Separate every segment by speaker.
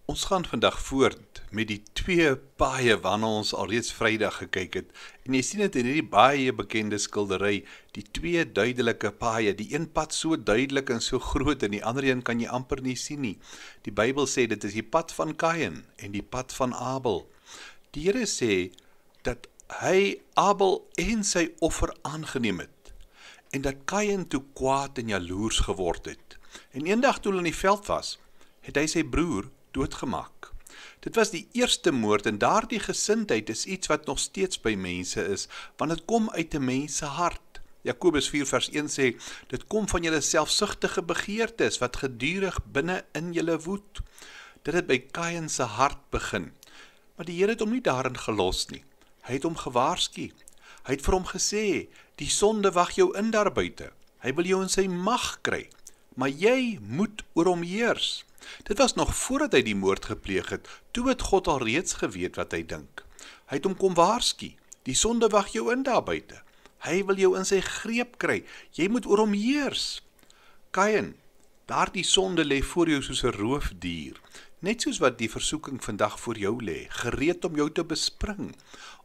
Speaker 1: Ons gaan vandag voort met die twee paaie waarna ons alreeds Vrydag gekyk het. En jy sien dit in hierdie baie bekende skildery, die twee duidelike paaie, die een pad so duidelik en so groot en die ander een kan jy amper nie sien nie. Die Bybel sê dit is die pad van Kain en die pad van Abel. Die Here sê dat hy Abel en sy offer aangeneem het en dat Kain toe kwaad en jaloers geword het. En eendag toe hulle in die veld was, het hy sy broer doodgemaak. Dit was die eerste moord en daardie gesindheid is iets wat nog steeds by mense is, want het kom uit 'n mens se hart. Jakobus 4 vers 1 sê, dit kom van julle selfsugtige begeertes wat gedurig binne in julle woed. Dit het by Kain se hart begin, maar die Here het hom nie daarin gelos nie. Hy het hom gewaarsku. Hy het vir hom gesê, die sonde wag jou in daar buite. Hy wil jou in sy mag kry, maar jy moet oor hom heers. Dit was nog voordat hy die moord gepleeg het, toe het God al reeds geweet wat hy dink. Hy het hom kom waarsku, die sonde wag jou in daar buite. Hy wil jou in sy greep kry, jy moet oor hom heers. Kain, daardie sonde lê voor jou soos 'n roofdier, net soos wat die versoeking vandag voor jou lê, gereed om jou te bespring.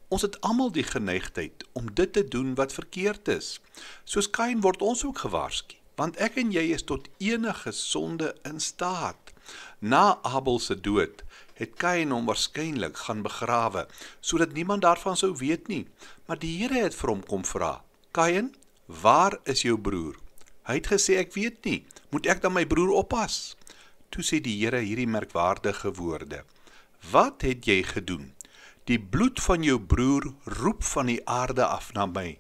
Speaker 1: Ons het almal die geneigtheid om dit te doen wat verkeerd is. Soos Kain word ons ook gewaarsku, want ek en jy is tot enige sonde in staat. Na Abel se dood het Kain hom waarskynlik gaan begrawe, sodat niemand daarvan sou weet nie. Maar die Here het vir hom kom vra, Kain, waar is jou broer? Hy het gesê, ek weet nie, moet ek dan my broer oppas? Toe sê die Here hierdie merkwaardige woorde, wat het jy gedoen? Die bloed van jou broer roep van die aarde af na my.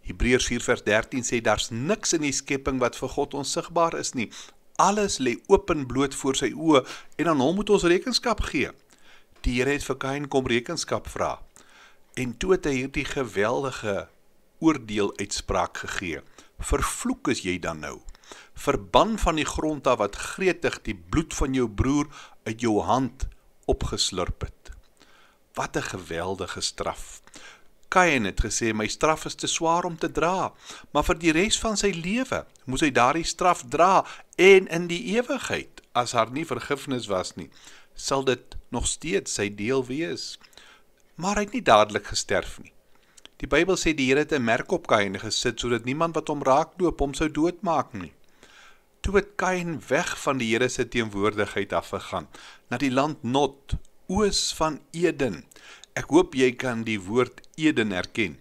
Speaker 1: Hebreërs 4 vers 13 sê, daar's niks in die skepping wat vir God onsigbaar is nie. Alles lê openbloot voor sy oë en aan hom moet ons rekenskap gee. Die Here het vir Kain kom rekenskap vra. En toe het hy hierdie geweldige oordeel uitspraak gegee. Vervloek is jy dan nou. Verban van die grond af wat gretig die bloed van jou broer uit jou hand opgeslurp het. Wat 'n geweldige straf. Kain het gesê, my straf is te swaar om te dra, maar vir die res van sy lewe moes hy daardie straf dra en in die ewigheid, as daar nie vergifnis was nie, sal dit nog steeds sy deel wees. Maar hy het nie dadelik gesterf nie. Die Bybel sê die Here het 'n merk op Kain gesit, sodat niemand wat hom raakloop hom sou doodmaak nie. Toe het Kain weg van die Here se teenwoordigheid afgegaan, na die land Nod, oos van Eden. Ek hoop jy kan die woord Eden herken.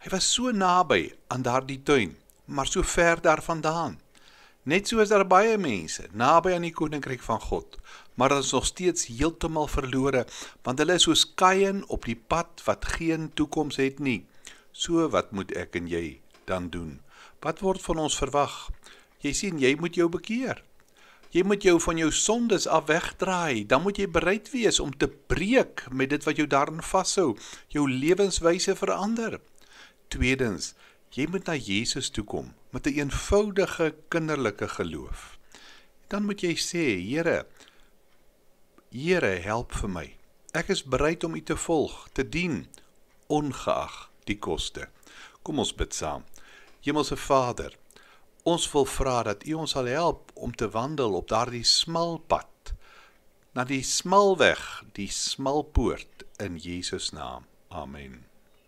Speaker 1: Hy was so naby aan daardie tuin, maar so ver daarvandaan. Net so is daar baie mense, naby aan die koninkryk van God, maar hulle is nog steeds heeltemal verlore, want hulle is soos Kain op die pad wat geen toekoms het nie. So wat moet ek en jy dan doen? Wat word van ons verwag? Jy sien, jy moet jou bekeer. Jy moet jou van jou sondes af wegdraai, dan moet jy bereid wees om te breek met dit wat jou daarin vashou, jou lewenswyse verander. Tweedens, jy moet na Jesus toe kom, met 'n eenvoudige kinderlike geloof. Dan moet jy sê, Here, help vir my. Ek is bereid om U te volg, te dien, ongeag die koste. Kom ons bid saam. Hemelse Vader, ons wil vra dat U ons sal help om te wandel op daardie smal pad, na die smal weg, die smal poort in Jesus naam. Amen.